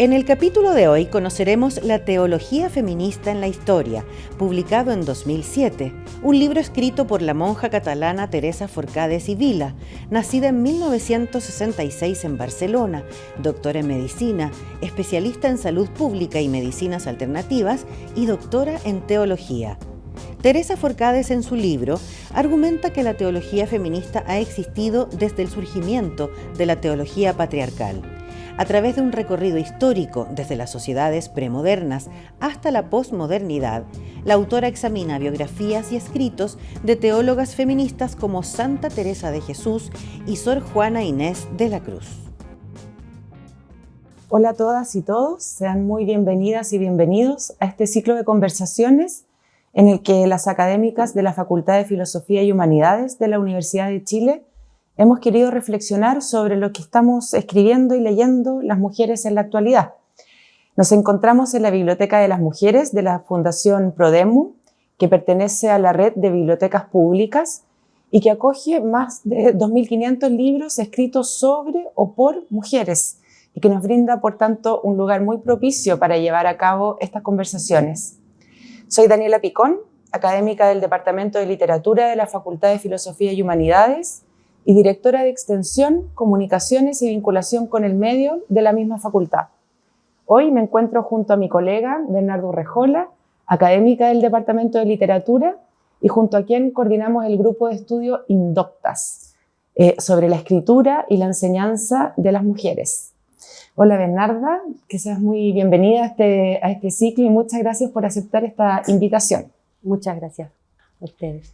En el capítulo de hoy conoceremos La teología feminista en la historia, publicado en 2007, un libro escrito por la monja catalana Teresa Forcades y Vila, nacida en 1966 en Barcelona, doctora en medicina, especialista en salud pública y medicinas alternativas y doctora en teología. Teresa Forcades en su libro argumenta que la teología feminista ha existido desde el surgimiento de la teología patriarcal. A través de un recorrido histórico desde las sociedades premodernas hasta la posmodernidad, la autora examina biografías y escritos de teólogas feministas como Santa Teresa de Jesús y Sor Juana Inés de la Cruz. Hola a todas y todos, sean muy bienvenidas y bienvenidos a este ciclo de conversaciones en el que las académicas de la Facultad de Filosofía y Humanidades de la Universidad de Chile hemos querido reflexionar sobre lo que estamos escribiendo y leyendo las mujeres en la actualidad. Nos encontramos en la Biblioteca de las Mujeres de la Fundación Prodemu, que pertenece a la red de bibliotecas públicas y que acoge más de 2.500 libros escritos sobre o por mujeres y que nos brinda, por tanto, un lugar muy propicio para llevar a cabo estas conversaciones. Soy Daniela Picón, académica del Departamento de Literatura de la Facultad de Filosofía y Humanidades y directora de Extensión, Comunicaciones y Vinculación con el Medio de la misma facultad. Hoy me encuentro junto a mi colega Bernarda Urrejola, académica del Departamento de Literatura y junto a quien coordinamos el grupo de estudio Indoctas, sobre la escritura y la enseñanza de las mujeres. Hola Bernarda, que seas muy bienvenida a este ciclo y muchas gracias por aceptar esta invitación. Muchas gracias a ustedes.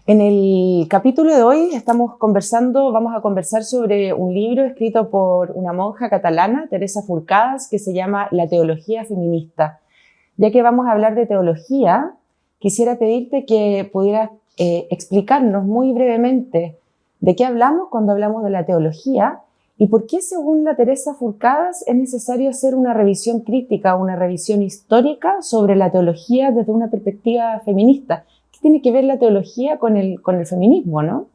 En el capítulo de hoy vamos a conversar sobre un libro escrito por una monja catalana, Teresa Forcades, que se llama La teología feminista. Ya que vamos a hablar de teología, quisiera pedirte que pudieras explicarnos muy brevemente de qué hablamos cuando hablamos de la teología y por qué, según la Teresa Forcades, es necesario hacer una revisión crítica, una revisión histórica sobre la teología desde una perspectiva feminista. Tiene que ver la teología con el feminismo, ¿no?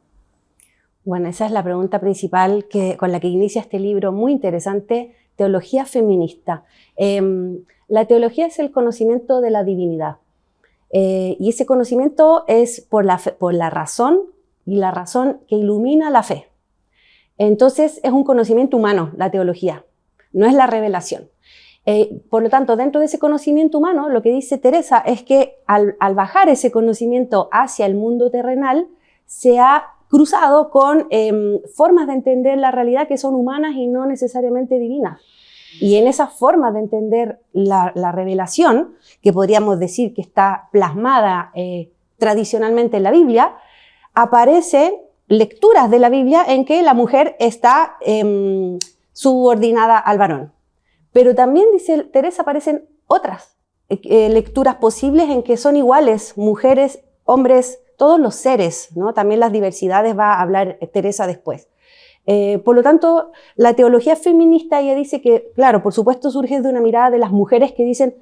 Bueno, esa es la pregunta principal con la que inicia este libro muy interesante, Teología feminista. La teología es el conocimiento de la divinidad y ese conocimiento es por la razón y la razón que ilumina la fe. Entonces es un conocimiento humano, la teología, no es la revelación. Por lo tanto, dentro de ese conocimiento humano, lo que dice Teresa es que al bajar ese conocimiento hacia el mundo terrenal, se ha cruzado con formas de entender la realidad que son humanas y no necesariamente divinas. Y en esas formas de entender la revelación, que podríamos decir que está plasmada tradicionalmente en la Biblia, aparecen lecturas de la Biblia en que la mujer está subordinada al varón. Pero también, dice Teresa, aparecen otras lecturas posibles en que son iguales, mujeres, hombres, todos los seres, ¿no? También las diversidades va a hablar Teresa después. Por lo tanto, la teología feminista, ella dice que, claro, por supuesto surge de una mirada de las mujeres que dicen,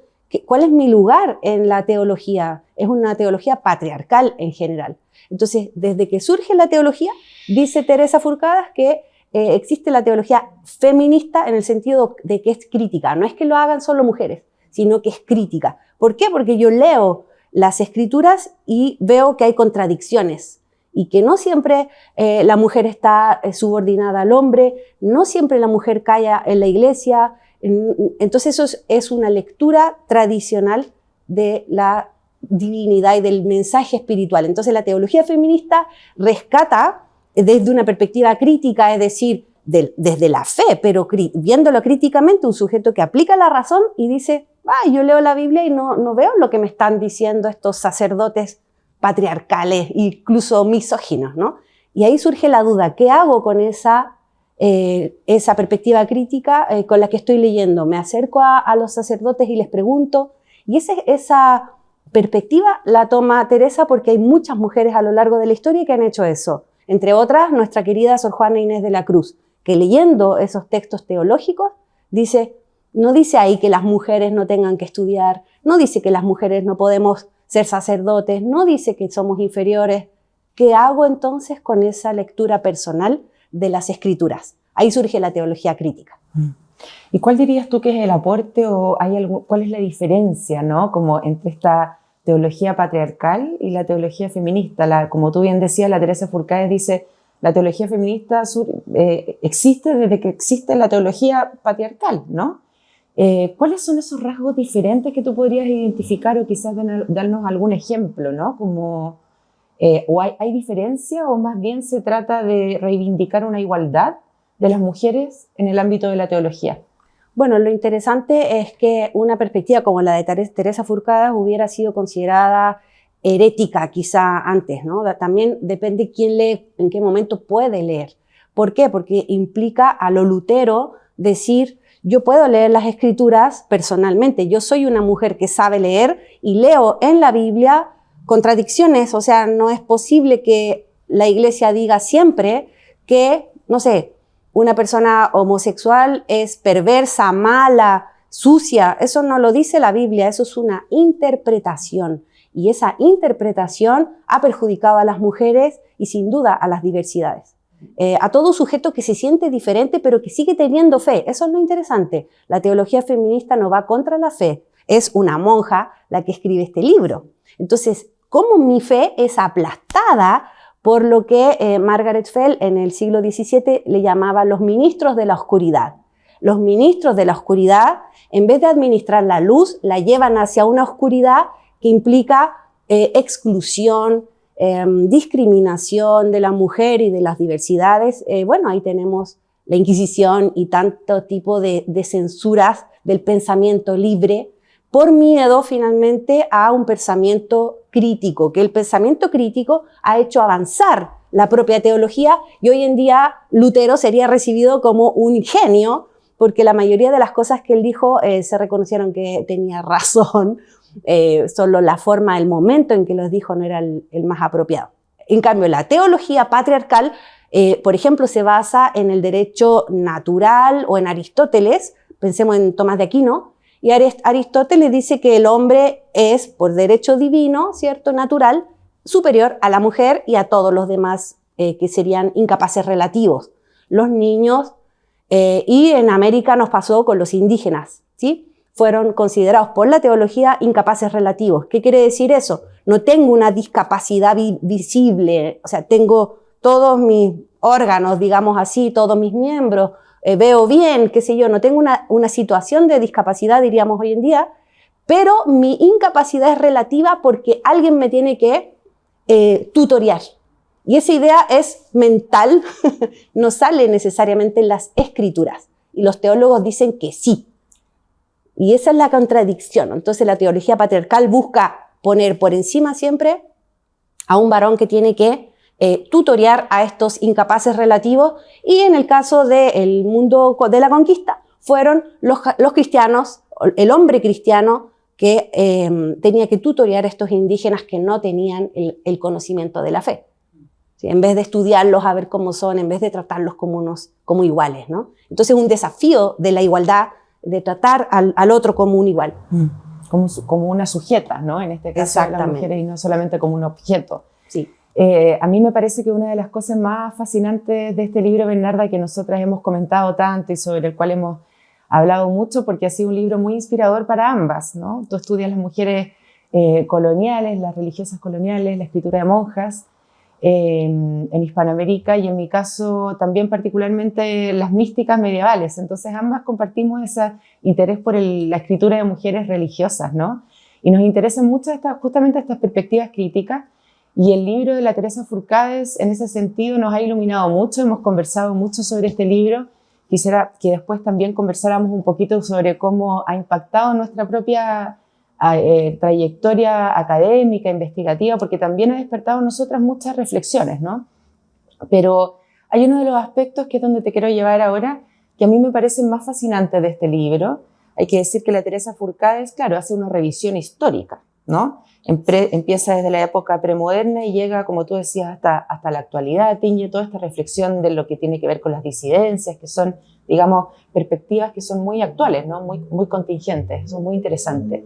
¿cuál es mi lugar en la teología? Es una teología patriarcal en general. Entonces, desde que surge la teología, dice Teresa Forcades que existe la teología feminista en el sentido de que es crítica. No es que lo hagan solo mujeres, sino que es crítica. ¿Por qué? Porque yo leo las escrituras y veo que hay contradicciones y que no siempre la mujer está subordinada al hombre, no siempre la mujer calla en la iglesia. Entonces eso es una lectura tradicional de la divinidad y del mensaje espiritual. Entonces la teología feminista rescata desde una perspectiva crítica, es decir, desde la fe, pero viéndolo críticamente, un sujeto que aplica la razón y dice, yo leo la Biblia y no veo lo que me están diciendo estos sacerdotes patriarcales, incluso misóginos, ¿no? Y ahí surge la duda, ¿qué hago con esa perspectiva crítica con la que estoy leyendo? Me acerco a los sacerdotes y les pregunto, y esa perspectiva la toma Teresa porque hay muchas mujeres a lo largo de la historia que han hecho eso. Entre otras, nuestra querida Sor Juana Inés de la Cruz, que leyendo esos textos teológicos, no dice ahí que las mujeres no tengan que estudiar, no dice que las mujeres no podemos ser sacerdotes, no dice que somos inferiores. ¿Qué hago entonces con esa lectura personal de las escrituras? Ahí surge la teología crítica. ¿Y cuál dirías tú que es el aporte o cuál es la diferencia, ¿no? Como entre esta teología patriarcal y la teología feminista? Como tú bien decías, la Teresa Furcades dice, la teología feminista existe desde que existe la teología patriarcal, ¿no? ¿Cuáles son esos rasgos diferentes que tú podrías identificar o quizás darnos algún ejemplo, ¿no? Como, ¿o hay diferencia o más bien se trata de reivindicar una igualdad de las mujeres en el ámbito de la teología? Bueno, lo interesante es que una perspectiva como la de Teresa Furcades hubiera sido considerada herética quizá antes, ¿no? También depende quién lee, en qué momento puede leer. ¿Por qué? Porque implica a lo Lutero decir, yo puedo leer las escrituras personalmente, yo soy una mujer que sabe leer y leo en la Biblia contradicciones, o sea, no es posible que la iglesia diga siempre que, no sé, una persona homosexual es perversa, mala, sucia. Eso no lo dice la Biblia, eso es una interpretación. Y esa interpretación ha perjudicado a las mujeres y sin duda a las diversidades. A todo sujeto que se siente diferente pero que sigue teniendo fe. Eso es lo interesante. La teología feminista no va contra la fe. Es una monja la que escribe este libro. Entonces, ¿cómo mi fe es aplastada por lo que Margaret Fell en el siglo XVII le llamaba los ministros de la oscuridad? Los ministros de la oscuridad, en vez de administrar la luz, la llevan hacia una oscuridad que implica exclusión, discriminación de la mujer y de las diversidades. Bueno, ahí tenemos la Inquisición y tanto tipo de censuras del pensamiento libre por miedo finalmente a un pensamiento crítico, que el pensamiento crítico ha hecho avanzar la propia teología y hoy en día Lutero sería recibido como un genio porque la mayoría de las cosas que él dijo se reconocieron que tenía razón, solo la forma, el momento en que los dijo no era el más apropiado. En cambio, la teología patriarcal, por ejemplo, se basa en el derecho natural o en Aristóteles, pensemos en Tomás de Aquino, y Aristóteles dice que el hombre es, por derecho divino, ¿cierto?, natural, superior a la mujer y a todos los demás que serían incapaces relativos. Los niños, y en América nos pasó con los indígenas, ¿sí? Fueron considerados por la teología incapaces relativos. ¿Qué quiere decir eso? No tengo una discapacidad visible, o sea, tengo todos mis órganos, digamos así, todos mis miembros, veo bien, qué sé yo, no tengo una situación de discapacidad, diríamos hoy en día, pero mi incapacidad es relativa porque alguien me tiene que tutorear. Y esa idea es mental, no sale necesariamente en las escrituras. Y los teólogos dicen que sí. Y esa es la contradicción. Entonces la teología patriarcal busca poner por encima siempre a un varón que tiene que tutorear a estos incapaces relativos, y en el caso del mundo de la conquista fueron los cristianos, el hombre cristiano que tenía que tutorear a estos indígenas que no tenían el conocimiento de la fe. ¿Sí? En vez de estudiarlos a ver cómo son, en vez de tratarlos como iguales, ¿no? Entonces un desafío de la igualdad, de tratar al otro como un igual. Como una sujeta, ¿no? En este caso las mujeres, y no solamente como un objeto. Sí. A mí me parece que una de las cosas más fascinantes de este libro, Bernarda, que nosotras hemos comentado tanto y sobre el cual hemos hablado mucho, porque ha sido un libro muy inspirador para ambas, ¿no? Tú estudias las mujeres coloniales, las religiosas coloniales, la escritura de monjas en Hispanoamérica, y en mi caso también particularmente las místicas medievales. Entonces ambas compartimos ese interés por la escritura de mujeres religiosas, ¿no? Y nos interesan mucho justamente estas perspectivas críticas. Y el libro de la Teresa Furcades, en ese sentido, nos ha iluminado mucho, hemos conversado mucho sobre este libro. Quisiera que después también conversáramos un poquito sobre cómo ha impactado nuestra propia trayectoria académica, investigativa, porque también ha despertado en nosotras muchas reflexiones, ¿no? Pero hay uno de los aspectos que es donde te quiero llevar ahora, que a mí me parecen más fascinantes de este libro. Hay que decir que la Teresa Furcades, claro, hace una revisión histórica, ¿no? Empieza desde la época premoderna y llega, como tú decías, hasta la actualidad, tiñe toda esta reflexión de lo que tiene que ver con las disidencias, que son, digamos, perspectivas que son muy actuales, ¿no? Muy contingentes, son muy interesantes.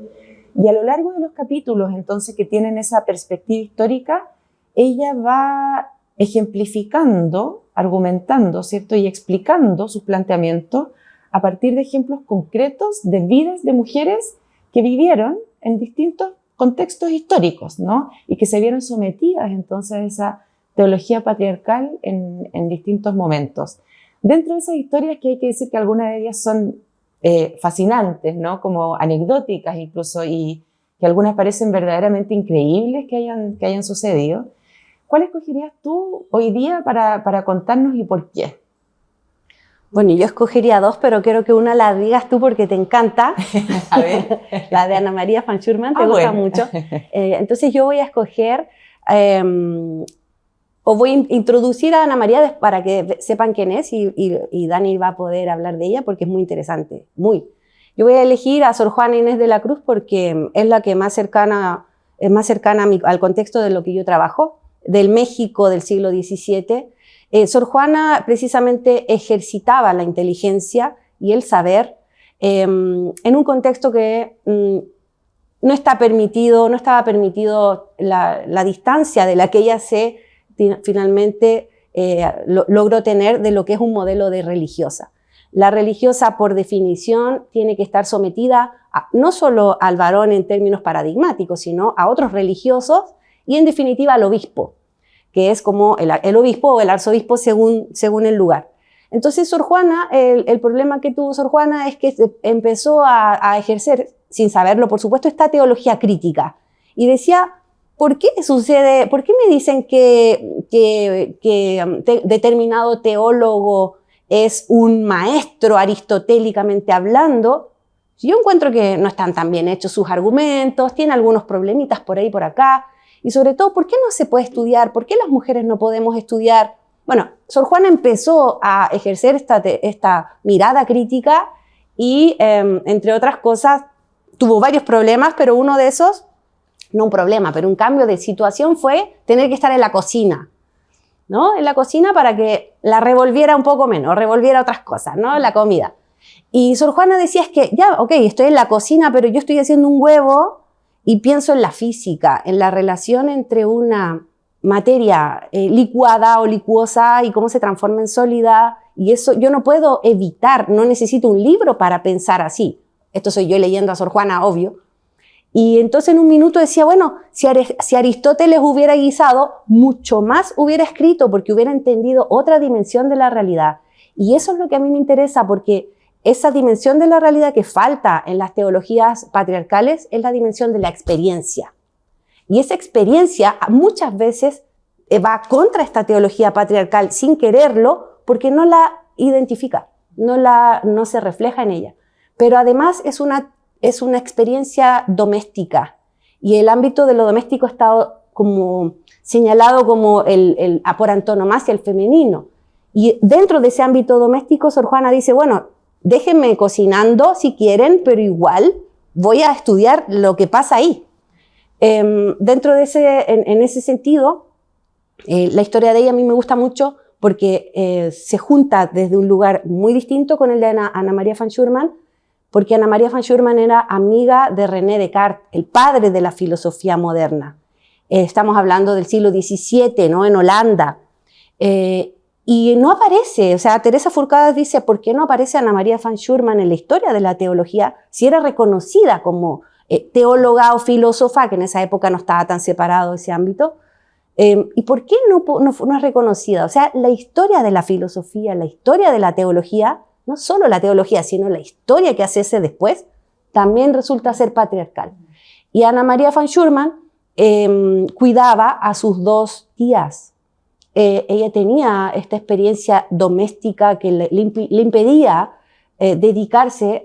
Y a lo largo de los capítulos, entonces, que tienen esa perspectiva histórica, ella va ejemplificando, argumentando, ¿cierto? Y explicando sus planteamientos a partir de ejemplos concretos de vidas de mujeres que vivieron en distintos contextos históricos, ¿no? Y que se vieron sometidas entonces a esa teología patriarcal en distintos momentos. Dentro de esas historias, que hay que decir que algunas de ellas son fascinantes, ¿no? Como anecdóticas incluso, y que algunas parecen verdaderamente increíbles que hayan sucedido. ¿Cuál escogerías tú hoy día para contarnos y por qué? Bueno, yo escogería dos, pero quiero que una la digas tú porque te encanta. A ver. La de Ana María van Schurman, te gusta mucho. Entonces yo voy a escoger, o voy a introducir a Ana María para que sepan quién es, y Dani va a poder hablar de ella porque es muy interesante, muy. Yo voy a elegir a Sor Juana Inés de la Cruz porque es la que es más cercana al contexto de lo que yo trabajo, del México del siglo XVII. Sor Juana precisamente ejercitaba la inteligencia y el saber en un contexto que no estaba permitido la distancia de la que ella finalmente logró tener de lo que es un modelo de religiosa. La religiosa, por definición, tiene que estar sometida no solo al varón en términos paradigmáticos, sino a otros religiosos y, en definitiva, al obispo, que es como el obispo o el arzobispo según el lugar. Entonces, Sor Juana, el problema que tuvo Sor Juana es que empezó a ejercer, sin saberlo, por supuesto, esta teología crítica. Y decía, ¿por qué sucede? ¿Por qué me dicen que determinado teólogo es un maestro aristotélicamente hablando? Yo encuentro que no están tan bien hechos sus argumentos, tiene algunos problemitas por ahí y por acá. Y sobre todo, ¿por qué no se puede estudiar? ¿Por qué las mujeres no podemos estudiar? Bueno, Sor Juana empezó a ejercer esta mirada crítica y, entre otras cosas, tuvo varios problemas, pero uno de esos, no un problema, pero un cambio de situación fue tener que estar en la cocina, ¿no? En la cocina para que la revolviera un poco menos, revolviera otras cosas, ¿no? La comida. Y Sor Juana decía, es que ya, ok, estoy en la cocina, pero yo estoy haciendo un huevo y pienso en la física, en la relación entre una materia licuada o licuosa y cómo se transforma en sólida, y eso yo no puedo evitar, no necesito un libro para pensar así. Esto soy yo leyendo a Sor Juana, obvio. Y entonces en un minuto decía, bueno, si Aristóteles hubiera guisado, mucho más hubiera escrito porque hubiera entendido otra dimensión de la realidad. Y eso es lo que a mí me interesa, porque esa dimensión de la realidad que falta en las teologías patriarcales es la dimensión de la experiencia. Y esa experiencia muchas veces va contra esta teología patriarcal sin quererlo porque no la identifica, no se refleja en ella. Pero además es una experiencia doméstica, y el ámbito de lo doméstico está como señalado como por antonomasia el femenino. Y dentro de ese ámbito doméstico, Sor Juana dice, bueno, déjenme cocinando si quieren, pero igual voy a estudiar lo que pasa ahí. Dentro de en ese sentido, la historia de ella a mí me gusta mucho porque se junta desde un lugar muy distinto con el de Ana María van Schurman, porque Ana María van Schurman era amiga de René Descartes, el padre de la filosofía moderna. Estamos hablando del siglo XVII, ¿no? En Holanda. Y no aparece, o sea, Teresa Forcade dice, ¿por qué no aparece Ana María van Schurman en la historia de la teología si era reconocida como teóloga o filósofa, que en esa época no estaba tan separado ese ámbito? ¿Y por qué no es reconocida? O sea, la historia de la filosofía, la historia de la teología, no solo la teología, sino la historia que hace ese después, también resulta ser patriarcal. Y Ana María van Schurman cuidaba a sus dos tías. Ella tenía esta experiencia doméstica que le impedía dedicarse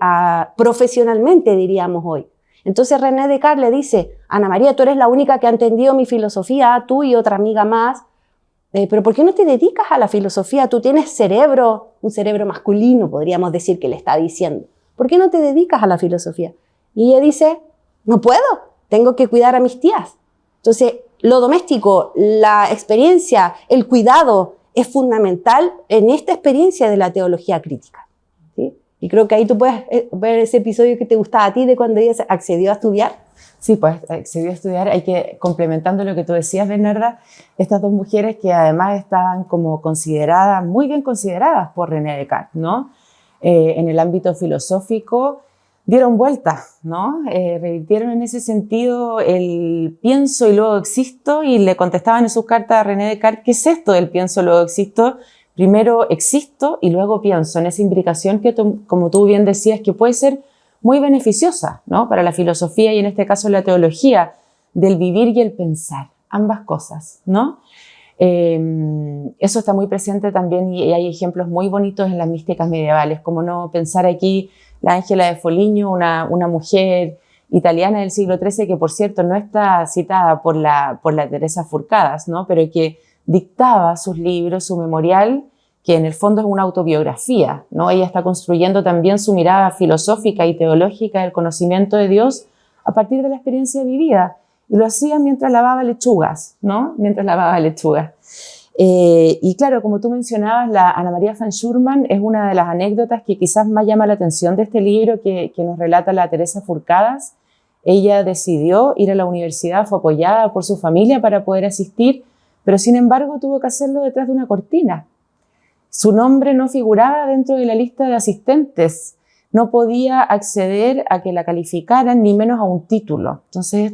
profesionalmente, diríamos hoy. Entonces René Descartes le dice, Ana María, tú eres la única que ha entendido mi filosofía, tú y otra amiga más, pero ¿por qué no te dedicas a la filosofía? Tú tienes cerebro, un cerebro masculino, podríamos decir que le está diciendo. ¿Por qué no te dedicas a la filosofía? Y ella dice, no puedo, tengo que cuidar a mis tías. Entonces, lo doméstico, la experiencia, el cuidado es fundamental en esta experiencia de la teología crítica, ¿sí? Y creo que ahí tú puedes ver ese episodio que te gustaba a ti de cuando ella accedió a estudiar. Sí, pues accedió a estudiar. Hay que, complementando lo que tú decías, Bernarda, estas dos mujeres que además estaban como consideradas, muy bien consideradas por René Descartes, ¿no? en el ámbito filosófico, dieron vuelta, ¿no? Revirtieron en ese sentido el pienso y luego existo, y le contestaban en sus cartas a René Descartes: ¿qué es esto del pienso y luego existo? Primero existo y luego pienso, en esa imbricación que, como tú bien decías, que puede ser muy beneficiosa, ¿no? Para la filosofía y en este caso la teología, del vivir y el pensar, ambas cosas, ¿no? Eso está muy presente también, y hay ejemplos muy bonitos en las místicas medievales, como no pensar aquí la Ángela de Foligno, una mujer italiana del siglo XIII, que por cierto no está citada por la Teresa Forcadas, ¿no? Pero que dictaba sus libros, su memorial, que en el fondo es una autobiografía, ¿no? Ella está construyendo también su mirada filosófica y teológica del conocimiento de Dios a partir de la experiencia vivida, y lo hacía mientras lavaba lechugas, ¿no? Mientras lavaba lechugas. Y claro, como tú mencionabas, la Ana María van Schurman es una de las anécdotas que quizás más llama la atención de este libro que nos relata la Teresa Forcadas. Ella decidió ir a la universidad, fue apoyada por su familia para poder asistir, pero sin embargo tuvo que hacerlo detrás de una cortina. Su nombre no figuraba dentro de la lista de asistentes, no podía acceder a que la calificaran, ni menos a un título. Entonces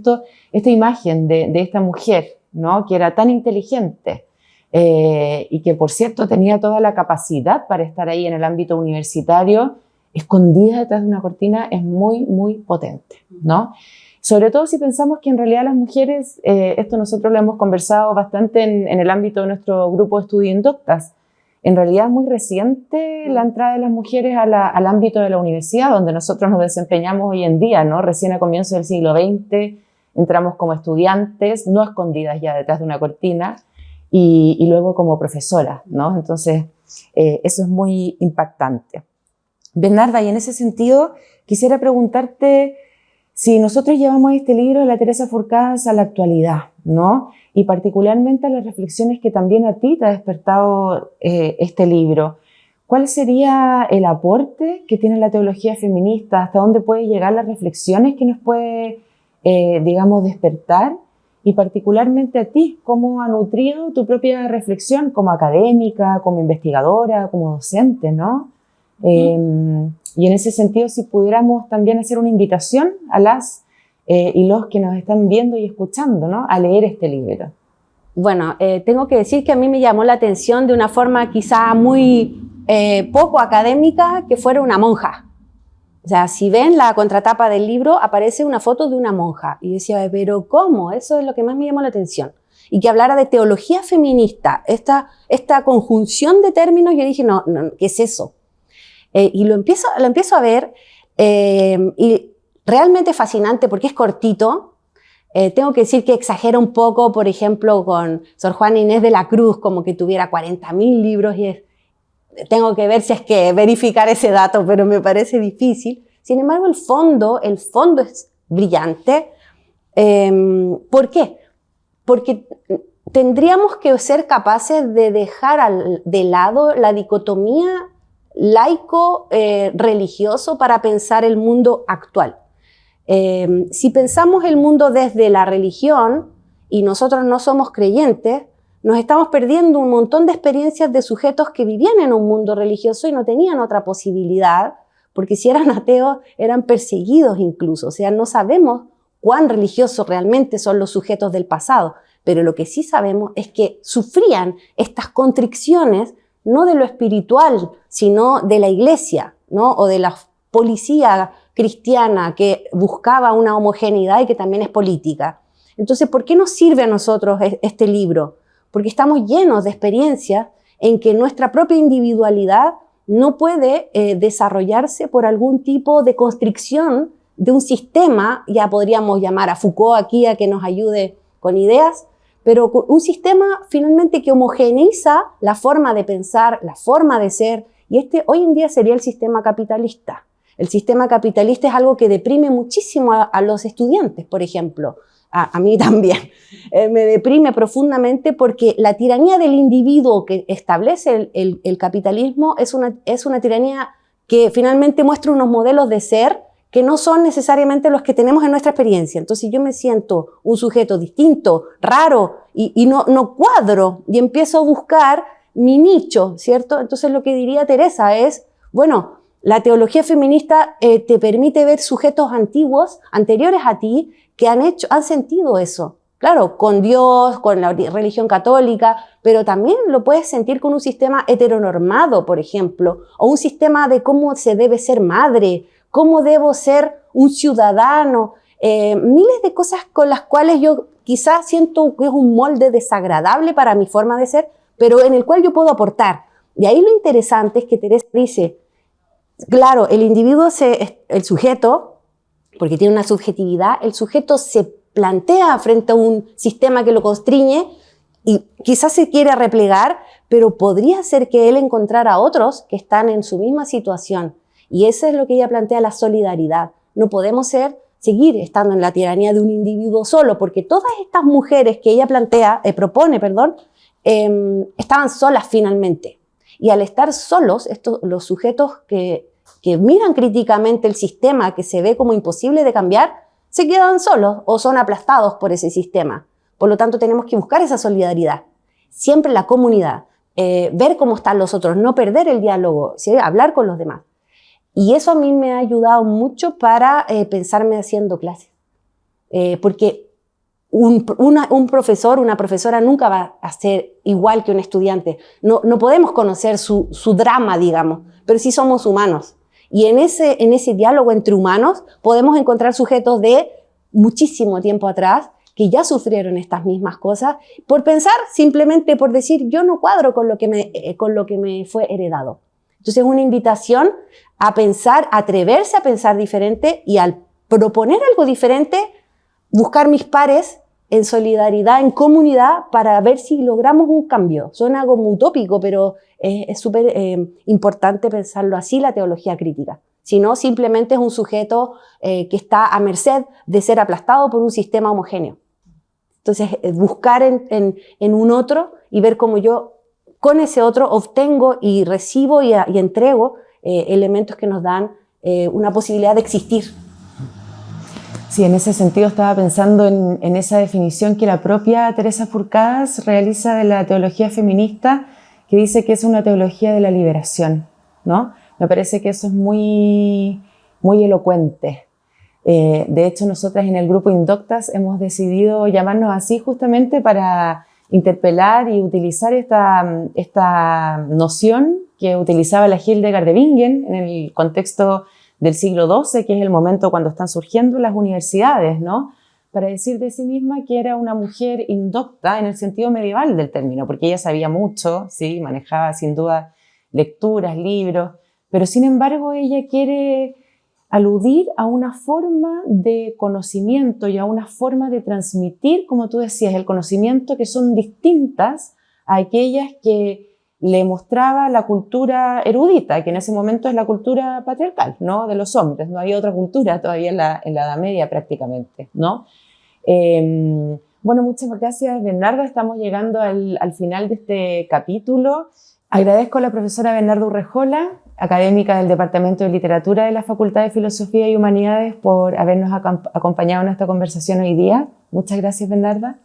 esta imagen de esta mujer, ¿no? Que era tan inteligente, y que por cierto tenía toda la capacidad para estar ahí en el ámbito universitario, escondida detrás de una cortina, es muy, muy potente, ¿no? Sobre todo si pensamos que en realidad las mujeres, esto nosotros lo hemos conversado bastante en el ámbito de nuestro grupo de estudio Indoctas, en realidad es muy reciente la entrada de las mujeres al ámbito de la universidad, donde nosotros nos desempeñamos hoy en día, ¿no? Recién a comienzos del siglo XX entramos como estudiantes, no escondidas ya detrás de una cortina, y luego como profesora, ¿no? Entonces, eso es muy impactante. Bernarda, y en ese sentido, quisiera preguntarte si nosotros llevamos este libro de la Teresa Forcadas a la actualidad, ¿no? Y particularmente a las reflexiones que también a ti te ha despertado este libro. ¿Cuál sería el aporte que tiene la teología feminista? ¿Hasta dónde puede llegar las reflexiones que nos puede, digamos, despertar? Y particularmente a ti, ¿cómo ha nutrido tu propia reflexión como académica, como investigadora, como docente, ¿no? Y en ese sentido, si pudiéramos también hacer una invitación a las y los que nos están viendo y escuchando, ¿no? A leer este libro. Bueno, tengo que decir que a mí me llamó la atención de una forma quizá muy poco académica, que fuera una monja. O sea, si ven la contratapa del libro, aparece una foto de una monja. Y yo decía, pero ¿cómo? Eso es lo que más me llamó la atención. Y que hablara de teología feminista, esta conjunción de términos, yo dije, no, ¿qué es eso? Y lo empiezo a ver, y realmente fascinante porque es cortito. Tengo que decir que exagera un poco, por ejemplo, con Sor Juana Inés de la Cruz, como que tuviera 40.000 libros, y tengo que ver si es que verificar ese dato, pero me parece difícil. Sin embargo, el fondo es brillante. ¿Por qué? Porque tendríamos que ser capaces de dejar de lado la dicotomía laico-religioso para pensar el mundo actual. Si pensamos el mundo desde la religión y nosotros no somos creyentes, nos estamos perdiendo un montón de experiencias de sujetos que vivían en un mundo religioso y no tenían otra posibilidad, porque si eran ateos eran perseguidos incluso. O sea, no sabemos cuán religiosos realmente son los sujetos del pasado, pero lo que sí sabemos es que sufrían estas constricciones no de lo espiritual, sino de la iglesia, ¿no? O de la policía cristiana que buscaba una homogeneidad y que también es política. Entonces, ¿por qué nos sirve a nosotros este libro? Porque estamos llenos de experiencias en que nuestra propia individualidad no puede desarrollarse por algún tipo de constricción de un sistema. Ya podríamos llamar a Foucault aquí a que nos ayude con ideas, pero un sistema finalmente que homogeneiza la forma de pensar, la forma de ser, y hoy en día sería el sistema capitalista. El sistema capitalista es algo que deprime muchísimo a los estudiantes, por ejemplo. A mí también. Me deprime profundamente porque la tiranía del individuo que establece el capitalismo es una tiranía que finalmente muestra unos modelos de ser que no son necesariamente los que tenemos en nuestra experiencia. Entonces yo me siento un sujeto distinto, raro, y no cuadro, y empiezo a buscar mi nicho, ¿cierto? Entonces lo que diría Teresa es, bueno, La teología feminista te permite ver sujetos antiguos, anteriores a ti, que han sentido eso. Claro, con Dios, con la religión católica, pero también lo puedes sentir con un sistema heteronormado, por ejemplo, o un sistema de cómo se debe ser madre, cómo debo ser un ciudadano, miles de cosas con las cuales yo quizás siento que es un molde desagradable para mi forma de ser, pero en el cual yo puedo aportar. Y ahí lo interesante es que Teresa dice, claro, el individuo, el sujeto, porque tiene una subjetividad, el sujeto se plantea frente a un sistema que lo constriñe y quizás se quiere replegar, pero podría ser que él encontrara a otros que están en su misma situación. Y eso es lo que ella plantea, la solidaridad. No podemos seguir estando en la tiranía de un individuo solo, porque todas estas mujeres que ella propone, estaban solas finalmente. Y al estar solos, los sujetos que miran críticamente el sistema, que se ve como imposible de cambiar, se quedan solos o son aplastados por ese sistema. Por lo tanto, tenemos que buscar esa solidaridad. Siempre la comunidad, ver cómo están los otros, no perder el diálogo, ¿sí? Hablar con los demás. Y eso a mí me ha ayudado mucho para pensarme haciendo clases. Porque un profesor, una profesora nunca va a ser igual que un estudiante. No podemos conocer su drama, digamos, pero sí somos humanos. Y en ese diálogo entre humanos podemos encontrar sujetos de muchísimo tiempo atrás que ya sufrieron estas mismas cosas por pensar, simplemente por decir, yo no cuadro con lo que me fue heredado. Entonces es una invitación a pensar, a atreverse a pensar diferente y al proponer algo diferente, buscar mis pares en solidaridad, en comunidad, para ver si logramos un cambio. Suena como utópico, pero es súper importante pensarlo así, la teología crítica. Si no, simplemente es un sujeto que está a merced de ser aplastado por un sistema homogéneo. Entonces, buscar en un otro y ver cómo yo, con ese otro, obtengo y recibo y entrego elementos que nos dan una posibilidad de existir. Sí, en ese sentido estaba pensando en esa definición que la propia Teresa Forcades realiza de la teología feminista, que dice que es una teología de la liberación, ¿no? Me parece que eso es muy, muy elocuente. De hecho, nosotras en el grupo Indoctas hemos decidido llamarnos así justamente para interpelar y utilizar esta noción que utilizaba la Hildegard de Bingen en el contexto del siglo XII, que es el momento cuando están surgiendo las universidades, ¿no? Para decir de sí misma que era una mujer indocta en el sentido medieval del término, porque ella sabía mucho, ¿sí? Manejaba sin duda lecturas, libros, pero sin embargo ella quiere aludir a una forma de conocimiento y a una forma de transmitir, como tú decías, el conocimiento que son distintas a aquellas que le mostraba la cultura erudita, que en ese momento es la cultura patriarcal, ¿no? De los hombres. No había otra cultura todavía en la Edad Media prácticamente, ¿no? Bueno, muchas gracias, Bernarda. Estamos llegando al final de este capítulo. Agradezco a la profesora Bernarda Urrejola, académica del Departamento de Literatura de la Facultad de Filosofía y Humanidades, por habernos acompañado en esta conversación hoy día. Muchas gracias, Bernarda.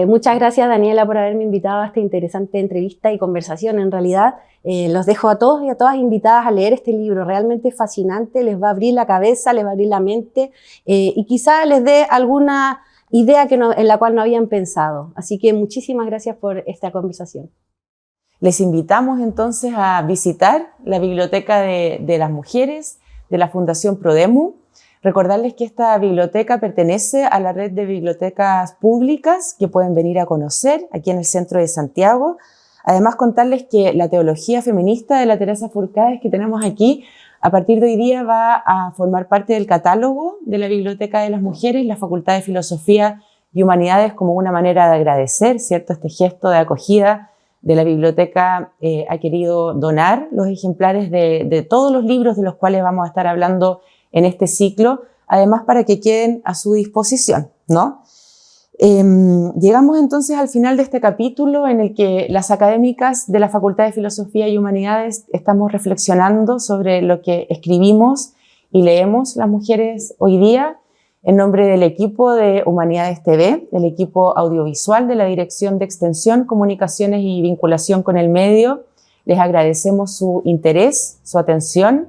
Muchas gracias, Daniela, por haberme invitado a esta interesante entrevista y conversación. En realidad, los dejo a todos y a todas invitadas a leer este libro. Realmente es fascinante, les va a abrir la cabeza, les va a abrir la mente y quizá les dé alguna idea en la cual no habían pensado. Así que muchísimas gracias por esta conversación. Les invitamos entonces a visitar la Biblioteca de las Mujeres de la Fundación Prodemu. Recordarles que esta biblioteca pertenece a la red de bibliotecas públicas que pueden venir a conocer aquí en el centro de Santiago. Además, contarles que la teología feminista de la Teresa Forcades que tenemos aquí, a partir de hoy día va a formar parte del catálogo de la Biblioteca de las Mujeres, la Facultad de Filosofía y Humanidades, como una manera de agradecer, ¿cierto?, este gesto de acogida de la biblioteca. Ha querido donar los ejemplares de todos los libros de los cuales vamos a estar hablando en este ciclo, además para que queden a su disposición, ¿no? Llegamos entonces al final de este capítulo en el que las académicas de la Facultad de Filosofía y Humanidades estamos reflexionando sobre lo que escribimos y leemos las mujeres hoy día. En nombre del equipo de Humanidades TV, del equipo audiovisual de la Dirección de Extensión, Comunicaciones y Vinculación con el Medio, les agradecemos su interés, su atención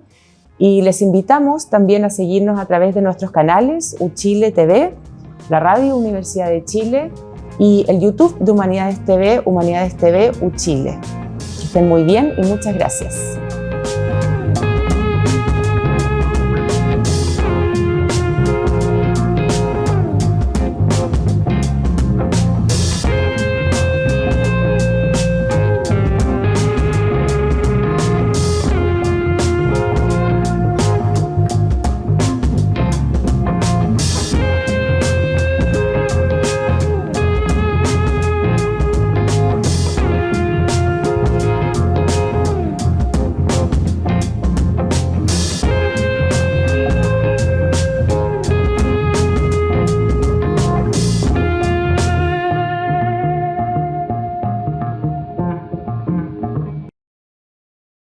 Y les invitamos también a seguirnos a través de nuestros canales UChile TV, la Radio Universidad de Chile y el YouTube de Humanidades TV, Humanidades TV UChile. Que estén muy bien y muchas gracias.